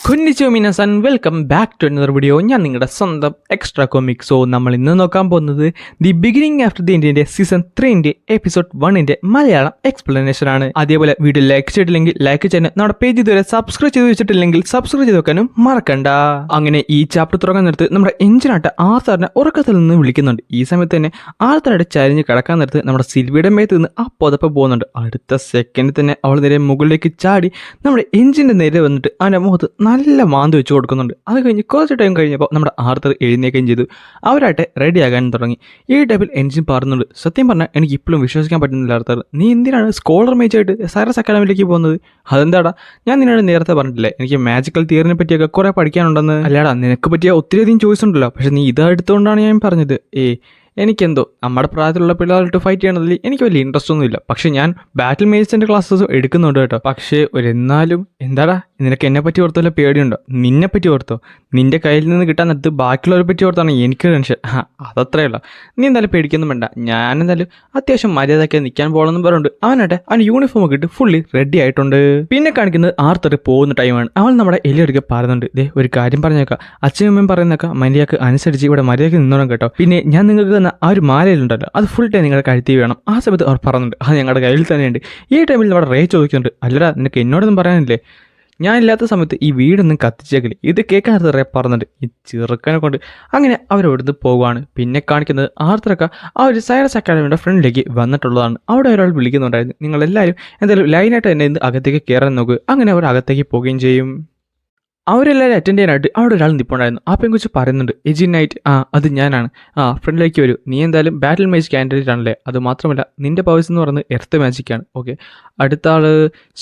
കുന്നിച്ചോ മിനസൻ welcome back to another video. ഞാൻ നിങ്ങളുടെ സ്വന്തം എക്സ്ട്രാ കോമിക്. സോ നമ്മൾ ഇന്ന് നോക്കാൻ പോകുന്നത് ദി ബിഗിനിങ് ആഫ്റ്റർ ദി ഇന്ത്യൻ്റെ സീസൺ 3 എപ്പിസോഡ് 1 മലയാളം എക്സ്പ്ലനേഷൻ ആണ്. അതേപോലെ വീഡിയോ ലൈക്ക് ചെയ്തിട്ടില്ലെങ്കിൽ ലൈക്ക് ചെയ്യാൻ, നമ്മുടെ പേജ് ഇതുവരെ സബ്സ്ക്രൈബ് ചെയ്ത് വെച്ചിട്ടില്ലെങ്കിൽ സബ്സ്ക്രൈബ് ചെയ്ത് വെക്കാനും മറക്കണ്ട. അങ്ങനെ ഈ ചാപ്റ്റർ തുടങ്ങാൻ നേരത്ത് നമ്മുടെ എഞ്ചിനായിട്ട് ആർത്തറിനെ ഉറക്കത്തിൽ നിന്ന് വിളിക്കുന്നുണ്ട്. ഈ സമയത്ത് തന്നെ ആർത്തറുടെ ചരിഞ്ഞ് കിടക്കാൻ നേരത്ത് നമ്മുടെ സിൽവിയുടെ മേത്ത് നിന്ന് ആ പുതപ്പ് പോകുന്നുണ്ട്. അടുത്ത സെക്കൻഡിൽ തന്നെ അവൾ നേരെ മുകളിലേക്ക് ചാടി നമ്മുടെ എഞ്ചിൻ്റെ നേരെ വന്നിട്ട് അവൻ്റെ മുഖത്ത് നല്ല മാന്തി വെച്ച് കൊടുക്കുന്നുണ്ട്. അത് കഴിഞ്ഞ് കുറച്ച് ടൈം കഴിഞ്ഞപ്പോൾ നമ്മുടെ ആർത്തർ എഴുന്നേക്കുകയും ചെയ്തു. അവരായിട്ട് റെഡിയാകാൻ തുടങ്ങി. ഈ ടൈമിൽ എൻജിൻ പാറുന്നുണ്ട്. സത്യം പറഞ്ഞാൽ എനിക്ക് ഇപ്പോഴും വിശ്വസിക്കാൻ പറ്റുന്നില്ല ആർത്തർ, നീ എന്തിനാണ് സ്കോളർ മേജായിട്ട് സൈറസ് അക്കാഡമിയിലേക്ക് പോകുന്നത്? അതെന്താടാ, ഞാൻ നിന്നോട് നേരത്തെ പറഞ്ഞിട്ടില്ലേ എനിക്ക് മാജിക്കൽ തിയറിനെ പറ്റിയൊക്കെ കുറേ പഠിക്കാനുണ്ടെന്ന്? അല്ലാടാ, നിനക്ക് പറ്റിയ ഒത്തിരിയധികം ചോയ്സ് ഉണ്ടല്ലോ, പക്ഷെ നീ ഇതെടുത്തുകൊണ്ടാണ് ഞാൻ പറഞ്ഞത്. എനിക്കെന്തോ നമ്മുടെ പ്രായത്തിലുള്ള പിള്ളേരായിട്ട് ഫൈറ്റ് ചെയ്യണതിൽ എനിക്ക് വലിയ ഇൻട്രസ്റ്റ് ഒന്നുമില്ല. പക്ഷെ ഞാൻ ബാറ്റിൽ മേജിൻ്റെ ക്ലാസ്സസ് എടുക്കുന്നുണ്ട് കേട്ടോ. പക്ഷേ എന്നാലും എന്താടാ, നിനക്ക് എന്നെ പറ്റി ഓർത്തല്ല പേടിയുണ്ടോ? നിന്നെ പറ്റി ഓർത്തോ? നിന്റെ കയ്യിൽ നിന്ന് കിട്ടാൻ നേരത്ത് ബാക്കിയുള്ളവരെ പറ്റി ഓർത്താണ് എനിക്ക് ടെൻഷൻ. അതത്രേ ഉള്ളൂ. നീ എന്തായാലും പേടിക്കൊന്നും വേണ്ട. ഞാൻ എന്തായാലും അത്യാവശ്യം മര്യാദയ്ക്ക് നിൽക്കാൻ പോകണമെന്ന് പറഞ്ഞുണ്ട്. അവൻ യൂണിഫോം ഒക്കെ ഇട്ട് ഫുള്ളി റെഡി ആയിട്ടുണ്ട്. പിന്നെ കാണിക്കുന്നത് ആർത്തർ പോകുന്ന ടൈമാണ്. അവൻ നമ്മുടെ എലിയൊക്കെ പറയുന്നുണ്ട്, ഒരു കാര്യം പറഞ്ഞേക്കാം, അച്ഛനും അമ്മയും പറയുന്നേക്കാം മര്യാദക്ക് അനുസരിച്ച് ഇവിടെ മര്യാദയ്ക്ക് നിന്നോണം കേട്ടോ. പിന്നെ ഞാൻ നിങ്ങൾക്ക് ആ ഒരു മാലയിലുണ്ടല്ലോ, അത് ഫുൾ ടൈം നിങ്ങളുടെ കഴുത്തി വേണം. ആ സമയത്ത് അവർ പറയുന്നുണ്ട്, അത് ഞങ്ങളുടെ കയ്യിൽ തന്നെയുണ്ട്. ഈ ടൈമിൽ നമ്മുടെ റേ ചോദിക്കുന്നുണ്ട്, അല്ലടാ നിനക്ക് എന്നോടൊന്നും പറയാനില്ലേ? ഞാനില്ലാത്ത സമയത്ത് ഈ വീടൊന്നും കത്തിച്ചേക്കില്ല. ഇത് കേൾക്കാൻ റേ പറഞ്ഞിട്ട് ഈ ചെറുക്കനെ കൊണ്ട് അങ്ങനെ അവരവിടുന്ന് പോകുവാണ്. പിന്നെ കാണിക്കുന്നത് ആർത്തറക്ക ആ ഒരു സൈറസ് അക്കാഡമിയുടെ ഫ്രണ്ടിലേക്ക് വന്നിട്ടുള്ളതാണ്. അവിടെ ഒരാൾ വിളിക്കുന്നുണ്ടായിരുന്നു, നിങ്ങളെല്ലാവരും എന്തായാലും ലൈനായിട്ട് തന്നെ ഇന്ന് അകത്തേക്ക് കയറാൻ നോക്കുക. അങ്ങനെ അവർ അകത്തേക്ക് പോവുകയും ചെയ്യും. അവരെല്ലാവരും അറ്റൻഡ് ചെയ്യാനായിട്ട് അവിടെ ഒരാൾ നിൽപ്പുണ്ടായിരുന്നു. ആ പെൺകുറിച്ച് പറയുന്നുണ്ട്, എജിൻ നൈറ്റ്, അത് ഞാനാണ്. ഫ്രണ്ടിലേക്ക് വരൂ. നീ എന്തായാലും ബാറ്റിൽ മാജിക് കാൻഡിഡേറ്റ് ആണല്ലേ? അത് മാത്രമല്ല നിന്റെ പവേഴ്സ് എന്ന് പറയുന്നത് എർത്ത് മാജിക്കാണ്. ഓക്കെ, അടുത്ത ആൾ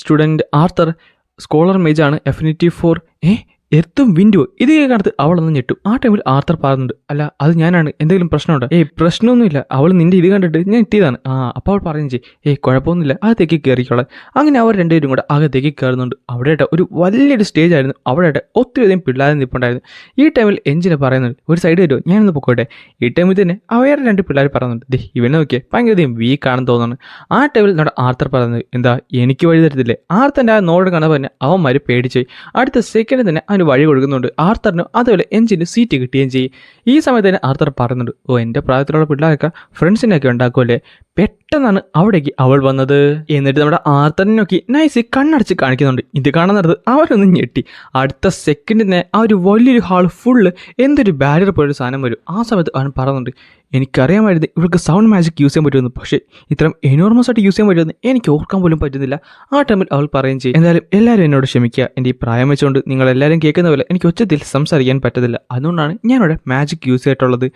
സ്റ്റുഡൻറ്റ് ആർത്തർ, സ്കോളർ മേജാണ്, എഫിനിറ്റി 4. എർത്തും വിൻഡോ. ഇത് കേൾക്കാനത്ത് അവളൊന്ന് ഞെട്ടും. ആ ടൈമിൽ ആർത്തർ പറയുന്നുണ്ട്, അല്ല അത് ഞാനാണ്, എന്തെങ്കിലും പ്രശ്നമുണ്ടോ? പ്രശ്നമൊന്നുമില്ല, അവൾ നിന്റെ ഇത് കണ്ടിട്ട് ഞാൻ എത്തിയതാണ്. അപ്പോൾ അവൾ പറയുകയും ചെയ്യും, കുഴപ്പമൊന്നുമില്ല, അകത്തേക്ക് കയറിക്കോളാം. അങ്ങനെ അവർ രണ്ടുപേരും കൂടെ അകത്തേക്ക് കയറുന്നുണ്ട്. അവിടെയായിട്ട് ഒരു വലിയൊരു സ്റ്റേജ് ആയിരുന്നു. അവിടെയായിട്ട് ഒത്തിരിയധികം പിള്ളേരെ നിൽപ്പുണ്ടായിരുന്നു. ഈ ടൈമിൽ എഞ്ചിനെ പറയുന്നുണ്ട്, ഒരു സൈഡ് വരുമോ, ഞാനൊന്ന് പൊക്കോട്ടെ. ഈ ടൈമിൽ തന്നെ അവരെ രണ്ട് പിള്ളേർ പറയുന്നുണ്ട്, ഇവനെ നോക്കിയേ ഭയങ്കരധികം വീക്കാണെന്ന് തോന്നുന്നു. ആ ടൈമിൽ നമ്മുടെ ആർത്തർ പറയുന്നത്, എന്താ എനിക്ക് വഴി തരത്തില്ലേ? ആർത്തൻ്റെ ആ നോട് കാണാൻ തന്നെ അവന്മാർ പേടിച്ചു. അടുത്ത സെക്കൻഡിൽ തന്നെ വഴി കൊടുക്കുന്നുണ്ട്. ആർത്തറിന് അതുപോലെ എഞ്ചിന് സീറ്റ് കിട്ടുകയും ചെയ്യും. ഈ സമയത്ത് തന്നെ ആർത്തർ പറയുന്നുണ്ട്, എൻ്റെ പ്രായത്തിലുള്ള പിള്ളേരൊക്കെ ഫ്രണ്ട്സിനൊക്കെ ഉണ്ടാക്കുമല്ലേ? പെട്ടെന്നാണ് അവിടേക്ക് അവൾ വന്നത്. എന്നിട്ട് നമ്മുടെ ആർത്തറിനെ നോക്കി നൈസ് കണ്ണടച്ച് കാണിക്കുന്നുണ്ട്. ഇത് കാണാൻ നേരത്ത് അവരൊന്ന് ഞെട്ടി. അടുത്ത സെക്കൻഡിൽ തന്നെ ആ ഒരു വലിയൊരു ഹാൾ ഫുള്ള് എന്തൊരു ബാരിയർ പോലൊരു സാധനം വരും. ആ സമയത്ത് അവൻ പറയുന്നുണ്ട്, എനിക്കറിയാമായിരുന്നു ഇവർക്ക് സൗണ്ട് മാജിക് യൂസ് ചെയ്യാൻ പറ്റുമെന്ന്, പക്ഷേ ഇത്രയും എനോർമസ് ആയിട്ട് യൂസ് ചെയ്യാൻ പറ്റുമെന്ന് എനിക്ക് ഓർക്കാൻ പോലും പറ്റുന്നില്ല. ആ ടൈമിൽ അവൾ പറയുകയും ചെയ്യും, എന്തായാലും എല്ലാവരും എന്നോട് ക്ഷമിക്കുക, എൻ്റെ ഈ പ്രായം വെച്ചുകൊണ്ട് നിങ്ങളെല്ലാവരും കേൾക്കുന്ന പോലെ എനിക്ക് ഒച്ചത്തിൽ സംസാരിക്കാൻ പറ്റത്തില്ല. അതുകൊണ്ടാണ് ഞാനിവിടെ മാജിക് യൂസ് ചെയ്തിട്ടുള്ളത്.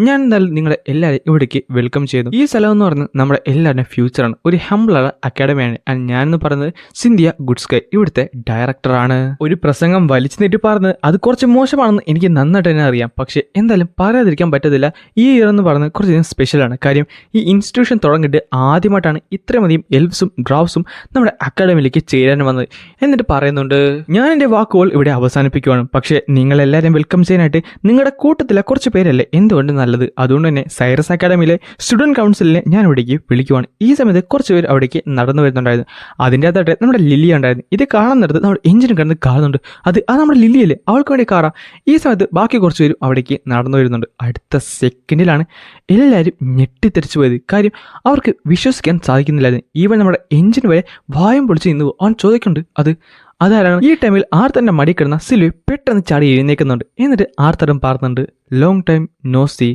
ഞാൻ എന്തായാലും നിങ്ങളെ എല്ലാവരും ഇവിടേക്ക് വെൽക്കം ചെയ്യുന്നു. ഈ സ്ഥലം എന്ന് പറയുന്നത് നമ്മുടെ എല്ലാവരുടെയും ഫ്യൂച്ചറാണ്. ഒരു ഹംബിളാണ് അക്കാഡമിയാണ്. ഞാനെന്ന് പറയുന്നത് സിന്ധ്യ ഗുഡ്സ്കൈ ഇവിടുത്തെ ഡയറക്ടറാണ്. ഒരു പ്രസംഗം വലിച്ചു നീട്ടി പറഞ്ഞത് അത് കുറച്ച് മോശമാണെന്ന് എനിക്ക് നന്നായിട്ട് തന്നെ അറിയാം. പക്ഷേ എന്തായാലും പറയാതിരിക്കാൻ പറ്റത്തില്ല. ഈ ഇയർ എന്ന് പറയുന്നത് കുറച്ചധികം സ്പെഷ്യലാണ്. കാര്യം ഈ ഇൻസ്റ്റിറ്റ്യൂഷൻ തുടങ്ങിയിട്ട് ആദ്യമായിട്ടാണ് ഇത്രയധികം എൽഫ്സും ഡ്രാഫ്സും നമ്മുടെ അക്കാഡമിയിലേക്ക് ചേരാൻ വന്നത്. എന്നിട്ട് പറയുന്നുണ്ട്, ഞാൻ എൻ്റെ വാക്കുകൾ ഇവിടെ അവസാനിപ്പിക്കുവാണ്. പക്ഷേ നിങ്ങളെല്ലാവരും വെൽക്കം ചെയ്യാനായിട്ട് നിങ്ങളുടെ കൂട്ടത്തിലെ കുറച്ച് പേരല്ലേ എന്തുകൊണ്ട് നല്ലത്. അതുകൊണ്ട് തന്നെ സൈറസ് അക്കാഡമിയിലെ സ്റ്റുഡൻറ് കൗൺസിലിനെ ഞാൻ ഇവിടേക്ക് വിളിക്കുവാണ്. ഈ സമയത്ത് കുറച്ച് പേര് അവിടേക്ക് നടന്നു വരുന്നുണ്ടായിരുന്നു. അതിൻ്റെ അകത്തായിട്ട് നമ്മുടെ ലില്ലി ഉണ്ടായിരുന്നു. ഇത് കാണാൻ നേരത്ത് നമ്മുടെ എഞ്ചിനും കിടന്ന് കാണുന്നുണ്ട്. അത് നമ്മുടെ ലില്ലിയല്ലേ, അവൾക്ക് വേണ്ടി കാറാം. ഈ സമയത്ത് ബാക്കി കുറച്ച് പേരും അവിടേക്ക് നടന്നു വരുന്നുണ്ട്. അടുത്ത സെക്കൻഡിലാണ് എല്ലാവരും ഞെട്ടിത്തെറിച്ചു പോയത്. കാര്യം അവർക്ക് വിശ്വസിക്കാൻ സാധിക്കുന്നില്ലായിരുന്നു. ഈവൻ നമ്മുടെ എഞ്ചിൻ വരെ വായം പൊളിച്ച് നിന്നു. അവൻ ചോദിക്കുന്നുണ്ട്, അതാരാണ്? ഈ ടൈമിൽ ആർത്തറിന്റെ മടി കിടന്ന സിൽവി പെട്ടെന്ന് ചാടി എഴുന്നേക്കുന്നുണ്ട്. എന്നിട്ട് ആർത്തറും പറയുന്നുണ്ട്, ലോങ് ടൈം നോ സീ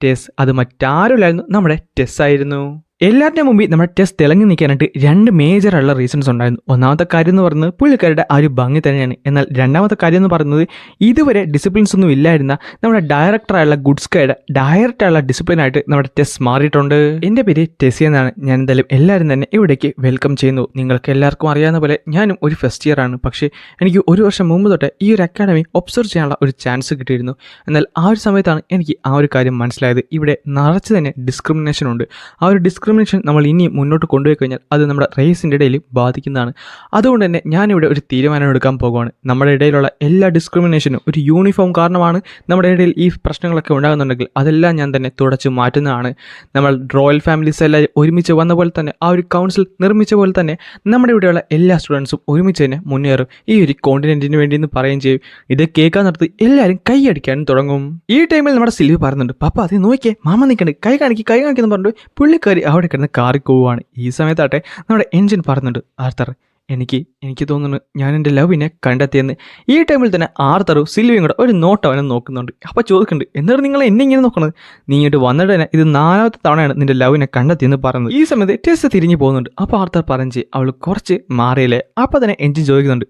ടെസ്. അത് മറ്റാരുമില്ലായിരുന്നു, നമ്മുടെ ടെസ് ആയിരുന്നു. എല്ലാവരുടെ മുമ്പിൽ നമ്മുടെ ടെസ് തിളങ്ങി നിൽക്കാനായിട്ട് രണ്ട് മേജറായുള്ള റീസൺസ് ഉണ്ടായിരുന്നു. ഒന്നാമത്തെ കാര്യം എന്ന് പറയുന്നത് പുള്ളിക്കാരുടെ ആ ഒരു ഭംഗി തന്നെയാണ്. എന്നാൽ രണ്ടാമത്തെ കാര്യം എന്ന് പറയുന്നത് ഇതുവരെ ഡിസിപ്ലിൻസ് ഒന്നും ഇല്ലായിരുന്ന നമ്മുടെ ഡയറക്ടറായുള്ള ഗുഡ്സ്കൈയുടെ ഡയറക്റ്റായുള്ള ഡിസിപ്ലിനായിട്ട് നമ്മുടെ ടെസ് മാറിയിട്ടുണ്ട്. എൻ്റെ പേര് ടെസി എന്നാണ്. ഞാൻ എന്തായാലും എല്ലാവരും തന്നെ ഇവിടേക്ക് വെൽക്കം ചെയ്യുന്നു. നിങ്ങൾക്ക് എല്ലാവർക്കും അറിയാവുന്ന പോലെ ഞാനും ഒരു ഫസ്റ്റ് ഇയർ ആണ്. പക്ഷേ എനിക്ക് ഒരു വർഷം മുമ്പ് തൊട്ട് ഈ ഒരു അക്കാഡമി ഒബ്സർവ് ചെയ്യാനുള്ള ഒരു ചാൻസ് കിട്ടിയിരുന്നു. എന്നാൽ ആ ഒരു സമയത്താണ് എനിക്ക് ആ ഒരു കാര്യം മനസ്സിലായത്. ഇവിടെ നിറച്ച് തന്നെ ഡിസ്ക്രിമിനേഷൻ ഉണ്ട്. ആ ഒരു ഡിസ്ക്രിമിനേഷൻ നമ്മൾ ഇനി മുന്നോട്ട് കൊണ്ടുപോയി കഴിഞ്ഞാൽ അത് നമ്മുടെ റേസിൻ്റെ ഇടയിൽ ബാധിക്കുന്നതാണ്. അതുകൊണ്ട് തന്നെ ഞാനിവിടെ ഒരു തീരുമാനം എടുക്കാൻ പോകുകയാണ്. നമ്മുടെ ഇടയിലുള്ള എല്ലാ ഡിസ്ക്രിമിനേഷനും ഒരു യൂണിഫോം കാരണമാണ് നമ്മുടെ ഇടയിൽ ഈ പ്രശ്നങ്ങളൊക്കെ ഉണ്ടാകുന്നുണ്ടെങ്കിൽ അതെല്ലാം ഞാൻ തന്നെ തുടച്ച് മാറ്റുന്നതാണ്. നമ്മൾ റോയൽ ഫാമിലീസ് എല്ലാവരും ഒരുമിച്ച് വന്ന പോലെ തന്നെ ആ ഒരു കൗൺസിൽ നിർമ്മിച്ച പോലെ തന്നെ നമ്മുടെ ഇവിടെയുള്ള എല്ലാ സ്റ്റുഡൻസും ഒരുമിച്ച് തന്നെ മുന്നേറും ഈ ഒരു കോണ്ടിനെൻറ്റിന് വേണ്ടി എന്ന് പറയുകയും ചെയ്യും. ഇത് കേൾക്കാൻ നിർത്തി എല്ലാവരും കൈയടിക്കാനും തുടങ്ങും. ഈ ടൈമിൽ നമ്മുടെ സിൽവി പറയുന്നുണ്ട്, പപ്പ അത് നോക്കിയേ, മാമ നിൽക്കണ്ട്, കൈ കാണിക്കുന്നു പറഞ്ഞു പുള്ളിക്കാരി അവിടെ കിടന്ന് കാറി പോവുകയാണ്. ഈ സമയത്താട്ടെ നമ്മുടെ എൻജിൻ പറയുന്നുണ്ട്, ആർത്തർ എനിക്ക് തോന്നുന്നു ഞാൻ എൻ്റെ ലവിനെ കണ്ടെത്തിയെന്ന്. ഈ ടൈമിൽ തന്നെ ആർത്തറും സിൽവിയും കൂടെ ഒരു നോട്ട് അവനെ നോക്കുന്നുണ്ട്. അപ്പോൾ ചോദിക്കുന്നുണ്ട്, എന്നിട്ട് നിങ്ങൾ എന്നെ ഇങ്ങനെ നോക്കണത്? നീ ഇങ്ങോട്ട് വന്നിട്ട് തന്നെ ഇത് 4ാമത്തെ തവണയാണ് നിൻ്റെ ലവിനെ കണ്ടെത്തിയെന്ന് പറയുന്നത്. ഈ സമയത്ത് ടെസ് തിരിഞ്ഞു പോകുന്നുണ്ട്. അപ്പോൾ ആർത്തർ പറഞ്ഞ് അവൾ കുറച്ച് മാറിയില്ലേ. അപ്പോൾ തന്നെ എൻജിൻ ചോദിക്കുന്നുണ്ട്,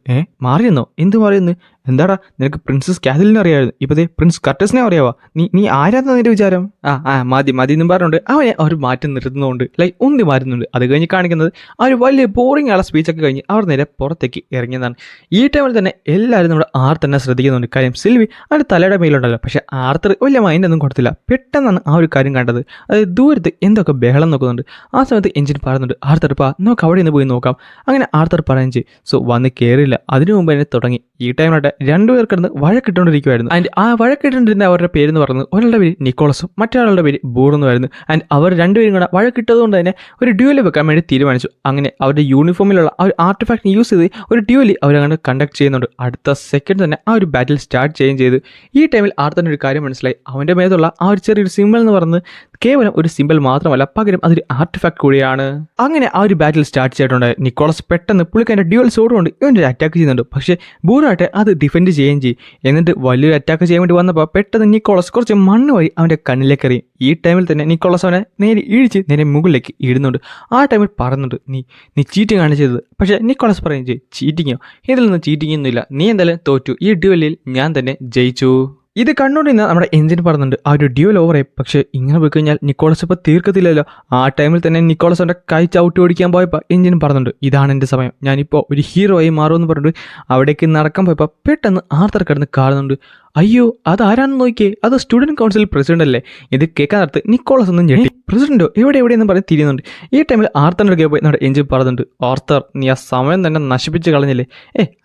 മാറിയെന്നോ? എന്ത് മാറിയെന്ന്? എന്താടാ നിനക്ക് പ്രിൻസസ് കാതലിനെ അറിയാമായിരുന്നു, ഇപ്പതേ പ്രിൻസ് കർട്ടസിനെ അറിയാവാ? നീ ആരാന്ന നിന്റെ വിചാരം? മതി എന്നും പറഞ്ഞുകൊണ്ട് അവനെ അവർ മാറ്റി നിർത്തുന്നുണ്ട്, ഉന്തി മാറ്റുന്നുണ്ട്. അത് കഴിഞ്ഞ് കാണിക്കുന്നത് ആ ഒരു വലിയ ബോറിംഗ് ആളെ സ്പീച്ചൊക്കെ കഴിഞ്ഞ് അവർ നേരെ പുറത്തേക്ക് ഇറങ്ങിയതാണ്. ഈ ടൈമിൽ തന്നെ എല്ലാവരും നമ്മുടെ ആർത്തന്നെ ശ്രദ്ധിക്കുന്നുണ്ട്. കാര്യം സിൽവി അവൻ്റെ തലയുടെ മേലുണ്ടല്ലോ, പക്ഷേ ആർത്തർ വലിയ മൈൻഡൊന്നും കൊടുത്തില്ല. പെട്ടെന്നാണ് ആ ഒരു കാര്യം കണ്ടത്. അതായത് ദൂരത്ത് എന്തൊക്കെ ബഹളം നോക്കുന്നുണ്ട്. ആ സമയത്ത് എഞ്ചിൻ പറയുന്നുണ്ട്, ആർത്തർ നമുക്ക് അവിടെ നിന്ന് പോയി നോക്കാം. അങ്ങനെ ആർത്തർ പറയുകയും ചെയ്യും. സോ വന്ന് കയറിയില്ല, അതിനു മുമ്പ് തന്നെ തുടങ്ങി. ഈ ടൈമിലായിട്ട് രണ്ടുപേർ കിടന്ന് വഴക്കിട്ടുകൊണ്ടിരിക്കുമായിരുന്നു. ആൻഡ് ആ വഴക്കിട്ടുകൊണ്ടിരുന്ന അവരുടെ പേരെന്ന് പറയുന്നത് ഒരാളുടെ പേര് നിക്കോളസും മറ്റൊരാളുടെ പേര് ബൂറെന്നുമായിരുന്നു. ആൻഡ് അവർ രണ്ടുപേരും കൂടെ വഴക്കിട്ടതുകൊണ്ട് തന്നെ ഒരു ഡ്യൂവൽ വെക്കാൻ വേണ്ടി തീരുമാനിച്ചു. അങ്ങനെ അവരുടെ യൂണിഫോമിലുള്ള ആ ഒരു ആർട്ടിഫാക്ട് യൂസ് ചെയ്ത് ഒരു ഡ്യൂവലി അവരങ്ങനെ കണ്ടക്ട് ചെയ്യുന്നുണ്ട്. അടുത്ത സെക്കൻഡ് തന്നെ ആ ഒരു ബാറ്റിൽ സ്റ്റാർട്ട് ചെയ്യുകയും ചെയ്തു. ഈ ടൈമിൽ ആർത്തറിന് ഒരു കാര്യം മനസ്സിലായി. അവൻ്റെ മേലുള്ള ആ ഒരു ചെറിയൊരു സിമ്പിൾ എന്ന് പറയുന്നത് കേവലം ഒരു സിമ്പിൾ മാത്രമല്ല, പകരം അതൊരു ആർട്ടിഫാക്ട് കൂടിയാണ്. അങ്ങനെ ആ ഒരു ബാറ്റിൽ സ്റ്റാർട്ട് ചെയ്തിട്ടുണ്ട്. നിക്കോളസ് പെട്ടെന്ന് പുള്ളിക്കാരൻ്റെ ഡ്യൂവൽ സോഡ് കൊണ്ട് ഇവൻ്റെ അറ്റാക്ക് ചെയ്യുന്നുണ്ട്. പക്ഷേ ബൂറായിട്ട് അത് ഡിഫെൻഡ് ചെയ്യുകയും ചെയ്യും. എന്നിട്ട് വലിയൊരു അറ്റാക്ക് ചെയ്യാൻ വേണ്ടി വന്നപ്പോൾ പെട്ടെന്ന് നിക്കോളസ് കുറച്ച് മണ്ണ് വഴി അവൻ്റെ കണ്ണിലേക്ക് എറിയും. ഈ ടൈമിൽ തന്നെ നിക്കോളസ് അവനെ നേരെ ഇഴിച്ച് നേരെ മുകളിലേക്ക് ഇടുന്നുണ്ട്. ആ ടൈമിൽ പറയുന്നുണ്ട്, നീ ചീറ്റിംഗ് ആണ് ചെയ്തത്. പക്ഷേ നിക്കോളസ് പറയും ചെയ്യും, ചീറ്റിങ്ങോ? ഇതിലൊന്നും ചീറ്റിംഗ് ഒന്നുമില്ല, നീ എന്തായാലും തോറ്റു, ഈ ഡ്യൂവലിൽ ഞാൻ തന്നെ ജയിച്ചു. ഇത് കണ്ടുകൊണ്ടിരുന്ന നമ്മുടെ എഞ്ചിൻ പറയുന്നുണ്ട്, ആ ഒരു ഡ്യൂവൽ ഓവറായി. പക്ഷേ ഇങ്ങനെ പോയി കഴിഞ്ഞാൽ നിക്കോളസ് ഇപ്പോൾ തീർക്കത്തില്ലല്ലോ. ആ ടൈമിൽ തന്നെ നിക്കോളസ് അവൻ്റെ കൈ ചവിട്ടി ഓടിക്കാൻ പോയപ്പോൾ എഞ്ചിൻ പറയുന്നുണ്ട്, ഇതാണ് എൻ്റെ സമയം, ഞാനിപ്പോൾ ഒരു ഹീറോ ആയി മാറുമെന്ന് പറഞ്ഞിട്ട് അവിടേക്ക് നടക്കാൻ പോയപ്പോൾ പെട്ടെന്ന് ആർത്തർ കിടന്ന് കാണുന്നുണ്ട്. അയ്യോ അതാരാണെന്ന് നോക്കിയേ, അത് സ്റ്റുഡൻറ് കൗൺസിൽ പ്രസിഡന്റ് അല്ലേ. ഇത് കേൾക്കാൻ നേരത്ത് നിക്കോളസ് ഒന്നും ഞെട്ടി, പ്രസിഡന്റോ എവിടെയെന്ന് പറഞ്ഞ് തിരിയുന്നുണ്ട്. ഈ ടൈമിൽ ആർത്തറിൻ്റെ അടുക്കൽ പോയി നമ്മുടെ എഞ്ചിൻ പറയുന്നുണ്ട്, ആർത്തർ നീ ആ സമയം തന്നെ നശിപ്പിച്ച് കളഞ്ഞില്ലേ.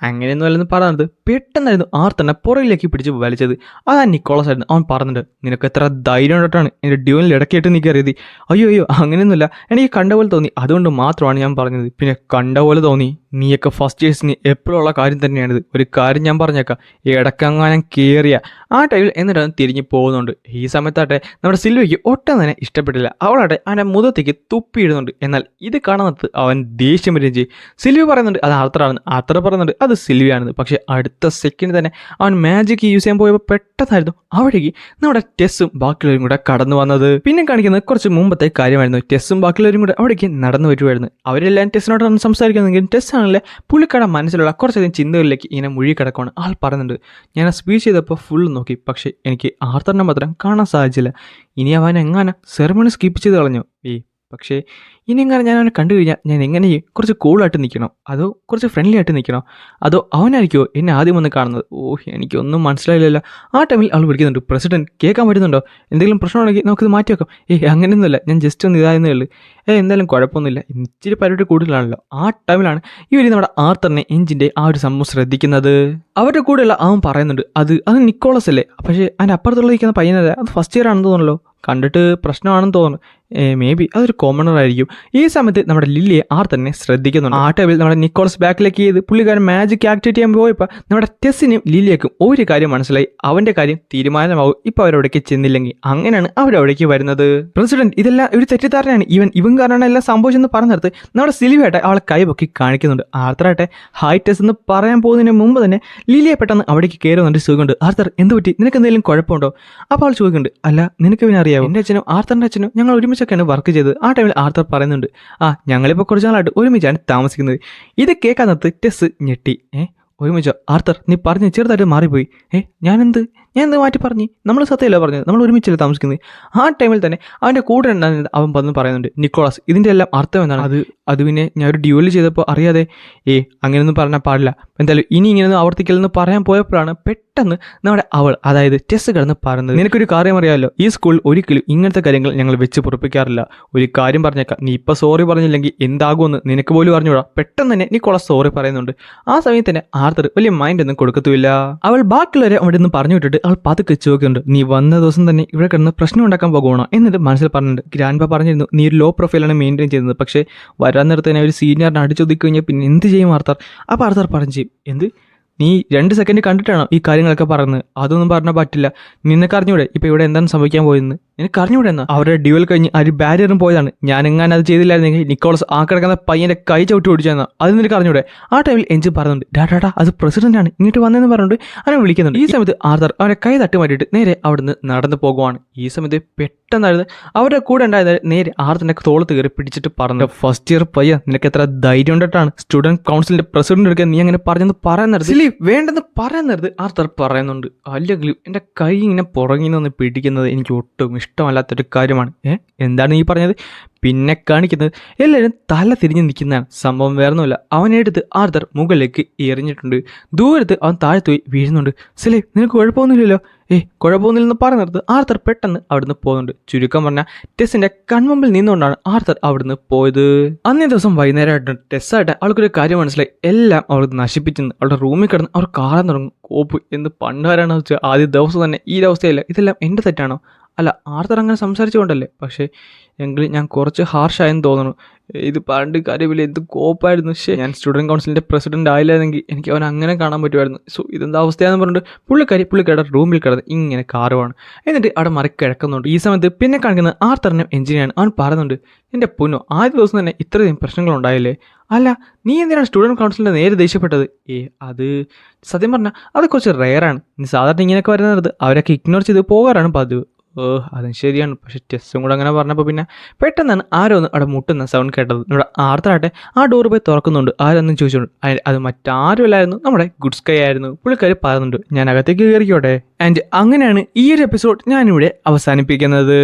അങ്ങനെയൊന്നും അല്ലെന്ന് പറയുന്നത് പെട്ടെന്നായിരുന്നു ആർത്തറിനെ പുറകിലേക്ക് പിടിച്ച് വലിച്ചത്. അതാ നിക്കോളസ് ആയിരുന്നു. അവൻ പറയുന്നുണ്ട്, നിനക്ക് എത്ര ധൈര്യം കൊണ്ടിട്ടാണ് എൻ്റെ ഡ്യൂവലിൽ ഇടയ്ക്കിട്ട് നീ കയറിയത്? അയ്യോ അങ്ങനെയൊന്നുമില്ല, എനിക്ക് കണ്ട പോലെ തോന്നി, അതുകൊണ്ട് മാത്രമാണ് ഞാൻ പറഞ്ഞത്. പിന്നെ കണ്ട പോലെ തോന്നി, നീയൊക്കെ ഫസ്റ്റ് ഇയേഴ്സിന് എപ്പോഴുള്ള കാര്യം തന്നെയാണിത്. ഒരു കാര്യം ഞാൻ പറഞ്ഞേക്കാം, ഇടയ്ക്കങ്ങാനും കയറിയ ആ ടൈമിൽ എന്നിട്ട് അവൻ തിരിഞ്ഞ് പോകുന്നുണ്ട്. ഈ സമയത്താട്ടെ നമ്മുടെ സിൽവിക്ക് ഒട്ടും തന്നെ ഇഷ്ടപ്പെട്ടില്ല. അവളാട്ടെ അവൻ്റെ മുഖത്തേക്ക് തുപ്പിയിടുന്നുണ്ട്. എന്നാൽ ഇത് കാണുന്നത് അവൻ ദേഷ്യം വരികയും ചെയ്യും. സിൽവി പറയുന്നുണ്ട് അത് ആർത്തറാണെന്ന്, ആർത്തർ പറയുന്നുണ്ട് അത് സിൽവിയാണെന്ന്. പക്ഷേ അടുത്ത സെക്കൻഡ് തന്നെ അവൻ മാജിക് യൂസ് ചെയ്യാൻ പോയപ്പോൾ പെട്ടെന്നായിരുന്നു അവിടേക്ക് നമ്മുടെ ടെസ്സും ബാക്കിയുള്ളവരും കൂടെ കടന്നു വന്നത്. പിന്നെ കാണിക്കുന്നത് കുറച്ച് മുമ്പത്തെ കാര്യമായിരുന്നു. ടെസ്സും ബാക്കിയുള്ളവരും കൂടെ അവിടേക്ക് നടന്നു വരുമായിരുന്നു. അവരെല്ലാം ടെസ്സിനോടാണ് സംസാരിക്കുന്നതെങ്കിലും ടെസ് ആണല്ലേ പുള്ളിക്കാരുടെ മനസ്സിലുള്ള കുറച്ചധികം ചിന്തകളിലേക്ക് ഇങ്ങനെ മുഴുകി കിടക്കുകയാണ്. ആൾ പറയുന്നുണ്ട്, ഞാൻ ആ സ്പീച്ച് ചെയ്തപ്പോൾ ഫുള്ള് നോക്കി, പക്ഷേ എനിക്ക് ആർത്തറിനെ മാത്രം കാണാൻ സാധിച്ചില്ല. ഇനി അവൻ എങ്ങനെ സെറമണി സ്കിപ്പ് ചെയ്ത് കളഞ്ഞു. പക്ഷേ ഇനി എങ്ങനെ ഞാൻ അവനെ കണ്ടു കഴിഞ്ഞാൽ ഞാൻ എങ്ങനെ കുറച്ച് കൂളായിട്ട് നിൽക്കണോ, അതോ കുറച്ച് ഫ്രണ്ട്ലി ആയിട്ട് നിൽക്കണോ, അതോ അവനായിരിക്കുമോ എന്നെ ആദ്യം വന്ന് കാണുന്നത്? എനിക്കൊന്നും മനസ്സിലായില്ലല്ലോ. ആ ടൈമിൽ അവൾ വിളിക്കുന്നുണ്ട്, പ്രസിഡന്റ് കേൾക്കാൻ പറ്റുന്നുണ്ടോ? എന്തെങ്കിലും പ്രശ്നമുണ്ടെങ്കിൽ നമുക്കിത് മാറ്റി വെക്കാം. അങ്ങനെയൊന്നുമില്ല, ഞാൻ ജസ്റ്റ് ഒന്ന് ഇതായെന്നേ ഉള്ളൂ. എന്തായാലും കുഴപ്പമൊന്നുമില്ല, ഇച്ചിരി പരിപാടി കൂടുതലാണല്ലോ. ആ ടൈമിലാണ് ഇവർ നമ്മുടെ ആർത്തറിനെ എഞ്ചിൻ്റെ ആ ഒരു സംഭവം ശ്രദ്ധിക്കുന്നത്. അവരുടെ കൂടെയുള്ള അവൻ പറയുന്നുണ്ട്, അത് നിക്കോളസ് അല്ലേ? പക്ഷേ അതിൻ്റെ അപ്പുറത്തുള്ള ഇരിക്കുന്ന പയ്യനല്ല, അത് ഫസ്റ്റ് ഇയർ ആണെന്ന് തോന്നുന്നല്ലോ, കണ്ടിട്ട് പ്രശ്നമാണെന്ന് തോന്നുന്നു. മേ ബി അതൊരു കോമണർ ആയിരിക്കും. ഈ സമയത്ത് നമ്മുടെ ലില്ലിയെ തന്നെ ശ്രദ്ധിക്കുന്നുണ്ട്. ആ ടൈമിൽ നമ്മുടെ നിക്കോളസ് ബാക്കിലേക്ക് ചെയ്ത് പുള്ളിക്കാരൻ മാജിക് ആക്ടിവേറ്റ് ചെയ്യാൻ പോയപ്പോൾ നമ്മുടെ ടെസ്സിനും ലില്ലിയേക്കും ഒരു കാര്യം മനസ്സിലായി, അവൻ്റെ കാര്യം തീരുമാനമാവും ഇപ്പോൾ അവരവിടേക്ക് ചെന്നില്ലെങ്കിൽ. അങ്ങനെയാണ് അവരവിടേക്ക് വരുന്നത്. പ്രസിഡന്റ് ഇതെല്ലാം ഒരു തെറ്റിദ്ധാരണയാണ്, ഇവൻ കാരണമാണ് എല്ലാം സംഭവിച്ചെന്ന് പറഞ്ഞിടത്ത് നമ്മുടെ സിൽവിയായിട്ട് അവളെ കൈപൊക്കി കാണിക്കുന്നുണ്ട്. ആർത്തറായിട്ട് ഹായ് ടെസ് എന്ന് പറയാൻ പോകുന്നതിന് മുമ്പ് തന്നെ ലില്ലിയെ പെട്ടെന്ന് അവിടേക്ക് കയറുന്നുണ്ട്. ചോദിക്കുന്നുണ്ട്, ആർത്തർ എന്ത് പറ്റി, നിനക്ക് എന്തെങ്കിലും കുഴപ്പമുണ്ടോ? അപ്പോൾ അവൾ ചോദിക്കുന്നുണ്ട്, അല്ല നിനക്ക് പിന്നെ അറിയാമോ, എൻ്റെ അച്ഛനും ആർത്തറിൻ്റെ അച്ഛനും ഞങ്ങൾ ഒരുമിച്ചൊക്കെയാണ് വർക്ക് ചെയ്തത്. ആ ടൈമിൽ ആർത്തർ പറയുന്നുണ്ട്, ഞങ്ങളിപ്പോൾ കുറച്ച് നാളായിട്ട് ഒരുമിച്ചാണ് താമസിക്കുന്നത്. ഇത് കേൾക്കാൻ നിർത്ത് ടെസ് ഞെട്ടി. ഒരുമിച്ചോ? ആർത്തർ നീ പറഞ്ഞ് ചെറുതായിട്ട് മാറിപ്പോയി. ഞാൻ എന്ത് മാറ്റി പറഞ്ഞ്? നമ്മൾ സത്യമല്ല പറഞ്ഞത്, നമ്മൾ ഒരുമിച്ചല്ലേ താമസിക്കുന്നത്. ആ ടൈമിൽ തന്നെ അവൻ്റെ കൂടെ ഉണ്ടായിരുന്നത് അവൻ വന്ന് പറയുന്നുണ്ട്, നിക്കോളസ് ഇതിൻ്റെ എല്ലാം അർത്ഥം എന്താണ്? അത് പിന്നെ ഞാൻ ഒരു ഡ്യൂവൽ ചെയ്തപ്പോൾ അറിയാതെ അങ്ങനെയൊന്നും പറഞ്ഞാൽ പാടില്ല, എന്തായാലും ഇനി ഇങ്ങനെയൊന്നും ആവർത്തിക്കില്ലെന്ന് പറയാൻ പോയപ്പോഴാണ് പെട്ടെന്ന് നമ്മുടെ അതായത് ടെസ് കിടന്ന് പറയുന്നത്, നിനക്കൊരു കാര്യം അറിയാമല്ലോ, ഈ സ്കൂളിൽ ഒരിക്കലും ഇങ്ങനത്തെ കാര്യങ്ങൾ ഞങ്ങൾ വെച്ച് പൊറപ്പിക്കാറില്ല. ഒരു കാര്യം പറഞ്ഞേക്കാം, നീ ഇപ്പോൾ സോറി പറഞ്ഞില്ലെങ്കിൽ എന്താകുമെന്ന് നിനക്ക് പോലും അറിഞ്ഞൂടാ. പെട്ടെന്ന് തന്നെ നിക്കോള സോറി പറയുന്നുണ്ട്. ആ സമയത്ത് തന്നെ ആർത്തർ വലിയ മൈൻഡ് ഒന്നും കൊടുക്കത്തുമില്ല. അവൾ ബാക്കിയുള്ളവരെ അവിടെ നിന്ന് പറഞ്ഞു വിട്ടിട്ട് അവൾ പതുക്കെ ചോദിക്കുന്നുണ്ട്, നീ വന്ന ദിവസം തന്നെ ഇവിടെ കിടന്ന് പ്രശ്നം ഉണ്ടാക്കാൻ പോകുകയാണോ എന്നിട്ട് മനസ്സിൽ പറഞ്ഞിട്ടുണ്ട്. ഗ്രാൻഡ് പറഞ്ഞിരുന്നു നീ ഒരു ലോ പ്രൊഫൈലാണ് മെയിൻറ്റെയിൻ ചെയ്യുന്നത്, പക്ഷേ വരാൻ നേരത്തെ തന്നെ ഒരു സീനിയറിനെ അടിച്ചൊതുക്കി കഴിഞ്ഞാൽ പിന്നെ എന്ത് ചെയ്യും ആർത്തർ? അപ്പോൾ ആർത്തർ പറഞ്ഞു ചെയ്യും, എന്ത് നീ 2 സെക്കൻഡ് കണ്ടിട്ടാണോ ഈ കാര്യങ്ങളൊക്കെ പറയുന്നത്? അതൊന്നും പറഞ്ഞാൽ പറ്റില്ല. നിനക്ക് അറിഞ്ഞൂടെ ഇപ്പോൾ ഇവിടെ എന്താണ് സംഭവിക്കാൻ പോയെന്ന്? നിനക്ക് അറിഞ്ഞൂടെ എന്നാ? അവരുടെ ഡ്യുവൽ കഴിഞ്ഞ് ആ ഒരു ബാരിയറും പോയതാണ്. ഞാൻ എങ്ങനെ അത് ചെയ്തില്ലായിരുന്നെങ്കിൽ നിക്കോളസ് ആ കിടക്കുന്ന പയ്യൻ്റെ കൈ ചവിട്ടി ഓടിച്ചെന്നാ. അത് നിനക്ക് അറിഞ്ഞൂടെ? ആ ടൈമിൽ എഞ്ചിൻ പറയുന്നുണ്ട്, ഡാ അത് പ്രസിഡന്റാണ് ഇങ്ങോട്ട് വന്നതെന്ന് പറഞ്ഞുകൊണ്ട് അവനെ വിളിക്കുന്നുണ്ട്. ഈ സമയത്ത് ആർത്തർ അവനെ കൈ തട്ടി മാറ്റിയിട്ട് നേരെ അവിടുന്ന് നടന്നു പോകുവാണ്. ഈ സമയത്ത് പെട്ടെന്നായിരുന്നു അവരുടെ കൂടെ ഉണ്ടായത് നേരെ ആർത്തറിന്റെ തോളത്ത് കയറി പിടിച്ചിട്ട് പറഞ്ഞു, ഫസ്റ്റ് ഇയർ പയ്യ നിനക്ക് എത്ര ധൈര്യം ഉണ്ടിട്ടാണ് സ്റ്റുഡന്റ് കൗൺസിലിന്റെ പ്രസിഡന്റ് എടുക്കാൻ നീ അങ്ങനെ പറഞ്ഞെന്ന് പറയുന്നത്? വേണ്ടെന്ന് പറയുന്നത് ആർത്തർ പറയുന്നുണ്ട്. അല്ലെങ്കിലും എൻ്റെ കൈ ഇങ്ങനെ പുറകിൽ നിന്ന് പിടിക്കുന്നത് എനിക്ക് ഒട്ടും ഇഷ്ടമല്ലാത്തൊരു കാര്യമാണ്. എന്താണ് നീ പറഞ്ഞത്? പിന്നെ കാണിക്കുന്നത് എല്ലാവരും തല തിരിഞ്ഞ് നിൽക്കുന്നതാണ്. സംഭവം വേറൊന്നുമില്ല, അവനെടുത്ത് ആർത്തർ മുകളിലേക്ക് എറിഞ്ഞിട്ടുണ്ട്. ദൂരത്ത് അവൻ താഴത്ത് പോയി വീഴുന്നുണ്ട്. സിലേ നിനക്ക് കുഴപ്പമൊന്നുമില്ലല്ലോ? കുഴപ്പമൊന്നുമില്ലെന്ന് പറയുന്നിടത്ത് ആർത്തർ പെട്ടെന്ന് അവിടുന്ന് പോകുന്നുണ്ട്. ചുരുക്കം പറഞ്ഞാൽ ടെസ്സിന്റെ കൺമുമ്പിൽ നിന്നുകൊണ്ടാണ് ആർത്തർ അവിടുന്ന് പോയത്. അന്നേ ദിവസം വൈകുന്നേരമായിട്ട് ടെസ്സായിട്ട് അവൾക്കൊരു കാര്യം മനസ്സിലായി, എല്ലാം അവൾ നശിപ്പിച്ചെന്ന്. അവളുടെ റൂമിൽ കിടന്ന് അവർ കാറാൻ തുടങ്ങും. കോപ്പ് എന്ന് പണ്ടാരാണെന്ന് വെച്ചാൽ ആദ്യ ദിവസം തന്നെ ഈ അവസ്ഥയില്ല. ഇതെല്ലാം എൻ്റെ തെറ്റാണോ? അല്ല, ആർത്തർ അങ്ങനെ സംസാരിച്ചുകൊണ്ടല്ലേ. പക്ഷേ എങ്കിലും ഞാൻ കുറച്ച് ഹാർഷായെന്ന് തോന്നുന്നു. ഇത് പണ്ട് കാര്യമില്ല, എന്ത് കോപ്പായിരുന്നു. ഞാൻ സ്റ്റുഡൻറ്റ് കൗൺസിലിൻ്റെ പ്രസിഡന്റ് ആയില്ലായിരുന്നെങ്കിൽ എനിക്ക് അവൻ അങ്ങനെ കാണാൻ പറ്റുമായിരുന്നു. സോ ഇതെന്താ അവസ്ഥയാണെന്ന് പറഞ്ഞിട്ട് പുള്ളിക്കാരുടെ റൂമിൽ കിടന്ന് ഇങ്ങനെ കാറുവാണ്. എന്നിട്ട് അവിടെ മറിക്കിടക്കുന്നുണ്ട്. ഈ സമയത്ത് പിന്നെ കാണിക്കുന്നത് ആർത്തറിനും എഞ്ചിനീയറാണ്. അവൻ പറയുന്നുണ്ട്, എൻ്റെ പൊന്നോ ആദ്യ ദിവസം തന്നെ ഇത്രയധികം പ്രശ്നങ്ങളുണ്ടായില്ലേ? അല്ല നീ എന്തിനാണ് സ്റ്റുഡൻറ്റ് കൗൺസിലിൻ്റെ നേരെ ദേഷ്യപ്പെട്ടത്? അത് സത്യം പറഞ്ഞാൽ അത് കുറച്ച് റെയറാണ്. നീ സാധാരണ ഇങ്ങനെയൊക്കെ വരുന്നത് അവരൊക്കെ ഇഗ്നോർ ചെയ്ത് പോകാറാണ് പതിവ്. അതും ശരിയാണ്. പക്ഷെ ടെസ്റ്റും കൂടെ അങ്ങനെ പറഞ്ഞപ്പോൾ പിന്നെ പെട്ടെന്നാണ് ആരോ ഒന്ന് അവിടെ മുട്ടുന്ന സൗണ്ട് കേട്ടത്. നമ്മുടെ ആർത്തറാട്ടെ ആ ഡോർ പോയി തുറക്കുന്നുണ്ട്. ആരൊന്നും ചോദിച്ചോണ്ട് അത് മറ്റാരുമല്ലായിരുന്നു, നമ്മുടെ ഗുഡ് സ്കൈ ആയിരുന്നു. പുള്ളിക്കാർ പറയുന്നുണ്ട്, ഞാൻ അകത്തേക്ക് കയറിക്കോട്ടെ. ആൻഡ് അങ്ങനെയാണ് ഈ ഒരു എപ്പിസോഡ് ഞാനിവിടെ അവസാനിപ്പിക്കുന്നത്.